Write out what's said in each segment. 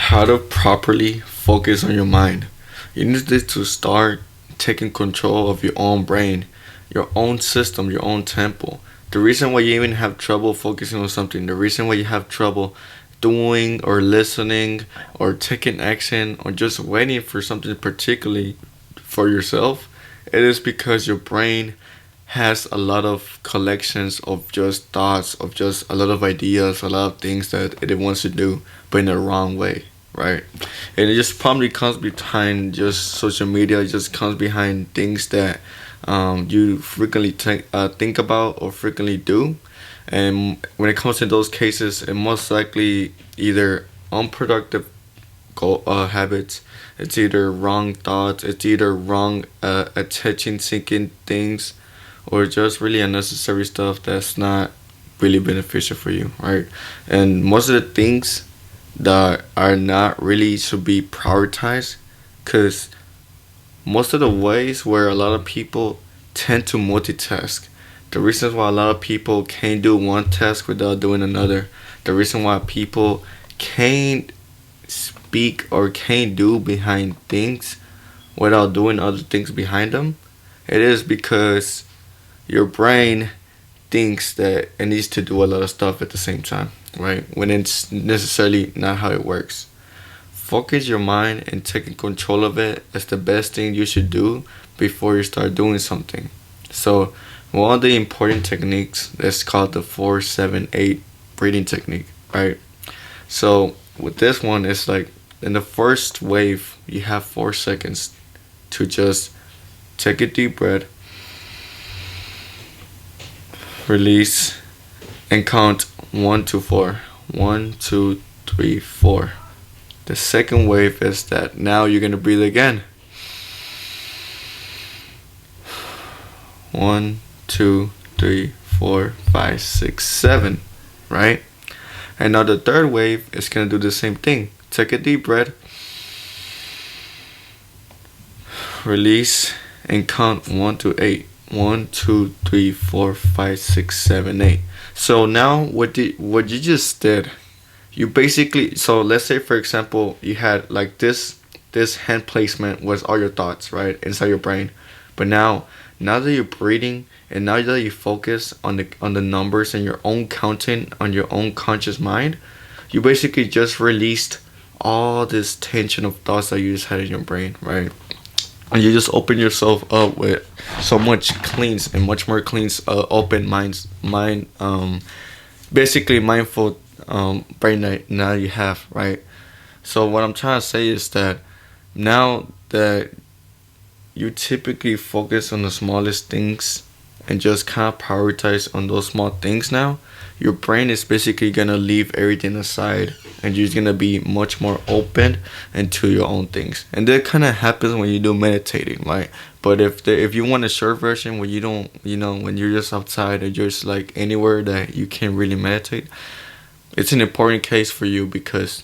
How to properly focus on your mind. You need to start taking control of your own brain, your own system, your own tempo. The reason why you even have trouble focusing on something, the reason why you have trouble doing or listening or taking action or just waiting for something particularly for yourself, it is because your brain has a lot of collections of just thoughts, of just a lot of ideas, a lot of things that it wants to do, but in the wrong way, right? And it just probably comes behind just social media. It just comes behind things that you frequently think about or frequently do. And when it comes to those cases, it most likely either unproductive habits, it's either wrong thoughts, it's either wrong attention seeking things, or just really unnecessary stuff that's not really beneficial for you, right? And most of the things that are not really should be prioritized, because most of the ways where a lot of people tend to multitask, the reasons why a lot of people can't do one task without doing another, the reason why people can't speak or can't do behind things without doing other things behind them, it is because your brain thinks that it needs to do a lot of stuff at the same time, right? When it's necessarily not how it works. Focus your mind and taking control of it is the best thing you should do before you start doing something. So, one of the important techniques that's called the 4-7-8 breathing technique, right? So, with this one, it's like in the first wave, you have 4 seconds to just take a deep breath, release, and count 1 to 4. 1, 2, 3, 4. The second wave is that now you're gonna breathe again. 1, 2, 3, 4, 5, 6, 7. Right? And now the third wave is gonna do the same thing. Take a deep breath, release, and count 1 to 8. 1, 2, 3, 4, 5, 6, 7, 8. So now what you just did, you basically, so let's say for example you had like this hand placement was all your thoughts, right, inside your brain. But now that you're breathing and now that you focus on the numbers and your own counting on your own conscious mind, you basically just released all this tension of thoughts that you just had in your brain, right? And you just open yourself up with so much cleans and much more cleans, open basically mindful brain that now you have, right? So what I'm trying to say is that now that you typically focus on the smallest things and just kind of prioritize on those small things now, your brain is basically gonna leave everything aside and you're gonna be much more open into your own things. And that kind of happens when you do meditating, right? But if you want a short version where you don't, when you're just outside or just like anywhere that you can't really meditate, it's an important case for you because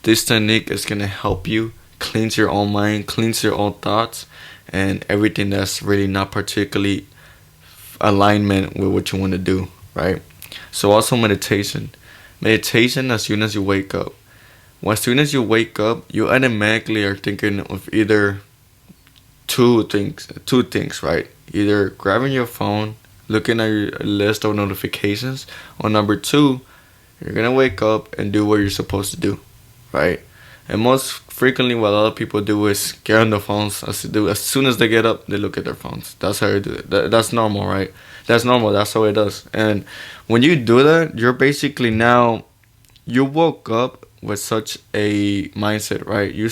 this technique is gonna help you cleanse your own mind, cleanse your own thoughts, and everything that's really not particularly alignment with what you want to do, right? So also meditation. Meditation as soon as you wake up. As soon as you wake up, you automatically are thinking of either two things, right? Either grabbing your phone, looking at your list of notifications, or number two, you're gonna wake up and do what you're supposed to do, right? And most frequently, what a lot of people do is get on their phones. As soon as they get up, they look at their phones. That's how they do it. That's normal, right? That's normal. That's how it does. And when you do that, you're basically now you woke up with such a mindset, right? You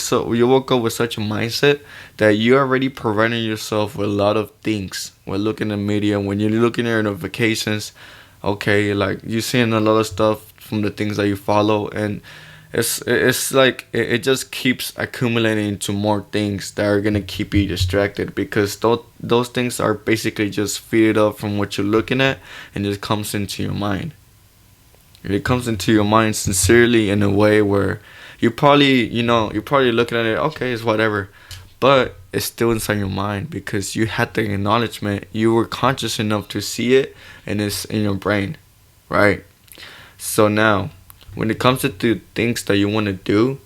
woke up with such a mindset that you're already preventing yourself with a lot of things. When looking at media, when you're looking at your notifications, okay, like you're seeing a lot of stuff from the things that you follow, and it's like it just keeps accumulating into more things that are gonna keep you distracted because those things are basically just feed up from what you're looking at, and it comes into your mind. It comes into your mind sincerely in a way where you're probably looking at it, okay, it's whatever, but it's still inside your mind because you had the acknowledgement, you were conscious enough to see it, and it's in your brain, right? So now, when it comes to the things that you want to do,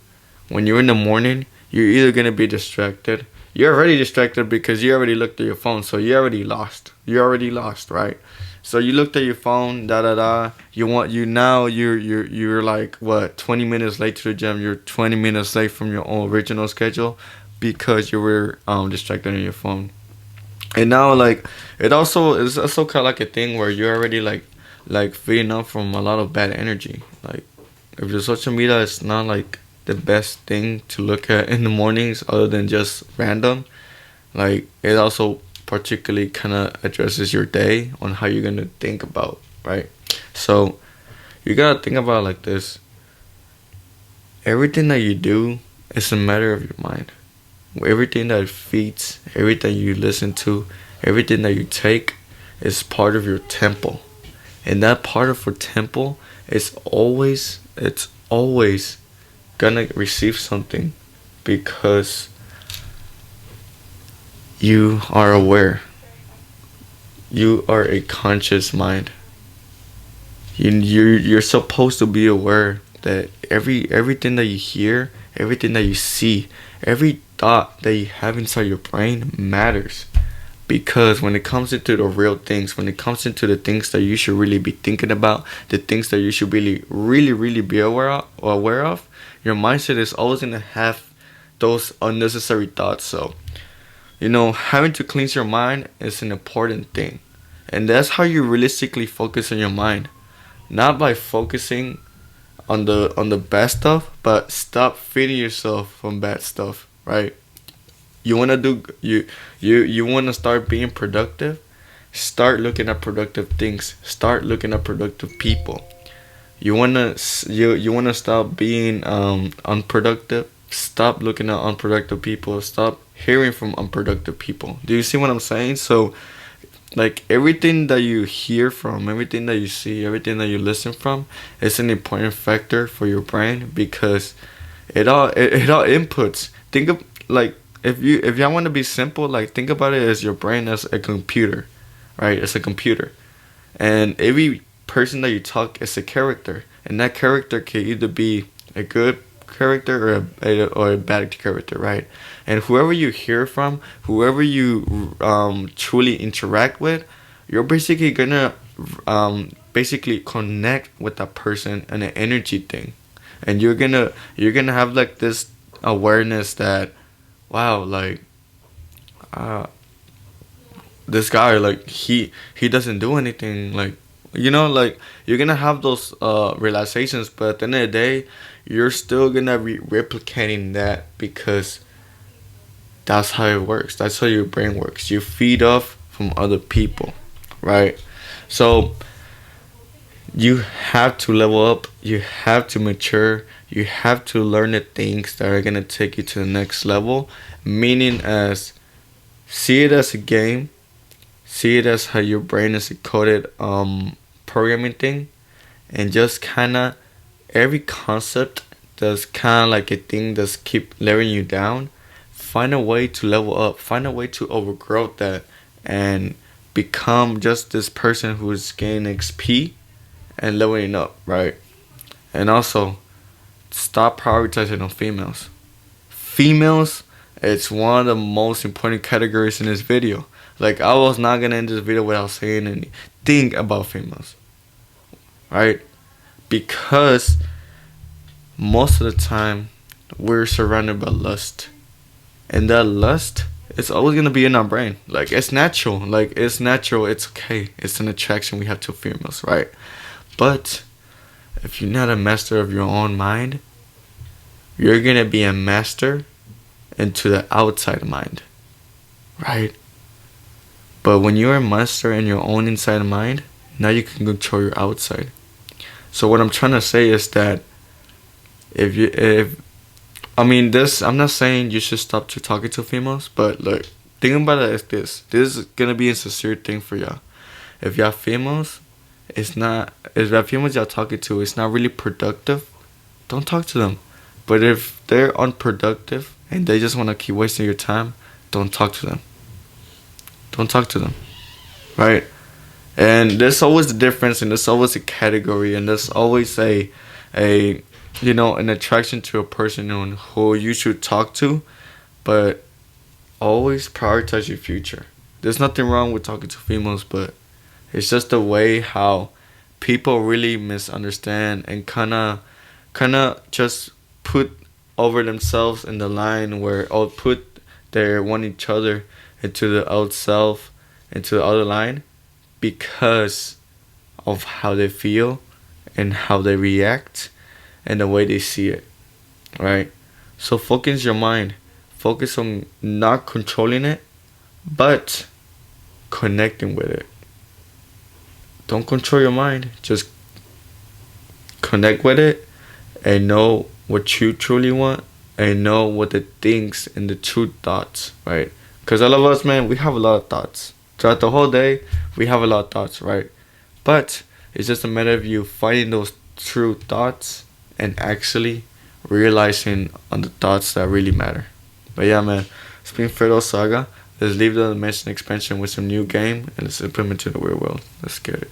When you're in the morning, you're either gonna be distracted. You're already distracted because you already looked at your phone, so you're already lost. You're already lost, right? So you looked at your phone, da da da. You're like what 20 minutes late to the gym. You're 20 minutes late from your own original schedule because you were distracted on your phone. And now like it also is also kind of like a thing where you're already like feeding up from a lot of bad energy. Like if your social media is not like the best thing to look at in the mornings other than just random, like it also particularly kind of addresses your day on how you're gonna think about, right? So you gotta think about it like this: everything that you do is a matter of your mind. Everything that feeds, everything you listen to, everything that you take is part of your temple. And that part of your temple is always gonna receive something because you are aware. You are a conscious mind. You're supposed to be aware that everything that you hear, everything that you see, every thought that you have inside your brain matters. Because when it comes into the real things, when it comes into the things that you should really be thinking about, the things that you should really be aware of, your mindset is always gonna have those unnecessary thoughts. So, having to cleanse your mind is an important thing. And that's how you realistically focus on your mind. Not by focusing on the bad stuff, but stop feeding yourself from bad stuff, right? You wanna do you wanna start being productive? Start looking at productive things. Start looking at productive people. You wanna stop being unproductive. Stop looking at unproductive people. Stop hearing from unproductive people. Do you see what I'm saying? So like everything that you hear from, everything that you see, everything that you listen from is an important factor for your brain because it all inputs. Think of like if y'all want to be simple, like think about it as your brain as a computer, right? It's a computer, and every person that you talk is a character, and that character can either be a good character or a bad character, right? And whoever you hear from, whoever you truly interact with, you're basically gonna basically connect with that person and an energy thing, and you're gonna have like this awareness that wow, like uh, this guy like he doesn't do anything like like you're gonna have those realizations, but at the end of the day you're still gonna be replicating that because that's how it works. That's how your brain works. You feed off from other people, right? So you have to level up, you have to mature, you have to learn the things that are gonna take you to the next level, meaning as see it as a game, see it as how your brain is a coded programming thing, and just kinda every concept that's kinda like a thing that's keep letting you down, find a way to level up, find a way to overgrow that and become just this person who is gaining XP and leveling up, right? And also stop prioritizing on females. Females, it's one of the most important categories in this video. Like I was not gonna end this video without saying anything about females, right? Because most of the time we're surrounded by lust, and that lust is always gonna be in our brain. Like it's natural. It's okay. It's an attraction we have to females, right? But if you're not a master of your own mind, you're gonna be a master into the outside mind, right? But when you're a master in your own inside mind, now you can control your outside. So what I'm trying to say is that if I mean this, I'm not saying you should stop to talking to females, but look, think about it as this. This is gonna be a sincere thing for y'all. If y'all females, if y'all females y'all talking to, it's not really productive, don't talk to them. But if they're unproductive and they just want to keep wasting your time, don't talk to them. Don't talk to them, right? And there's always a difference, and there's always a category, and there's always a an attraction to a person who you should talk to, but always prioritize your future. There's nothing wrong with talking to females, but it's just the way how people really misunderstand and kinda just put over themselves in the line where or put their one each other into the out self into the other line because of how they feel and how they react and the way they see it, right? So focus your mind. Focus on not controlling it, but connecting with it. Don't control your mind. Just connect with it and know what you truly want and know what the things and the true thoughts, right? Because all of us, man, we have a lot of thoughts. Throughout the whole day, we have a lot of thoughts, right? But it's just a matter of you finding those true thoughts and actually realizing on the thoughts that really matter. But yeah, man, it's been Fredo Saga. Let's leave the dimension expansion with some new game and let's implement it in the real world. Let's get it.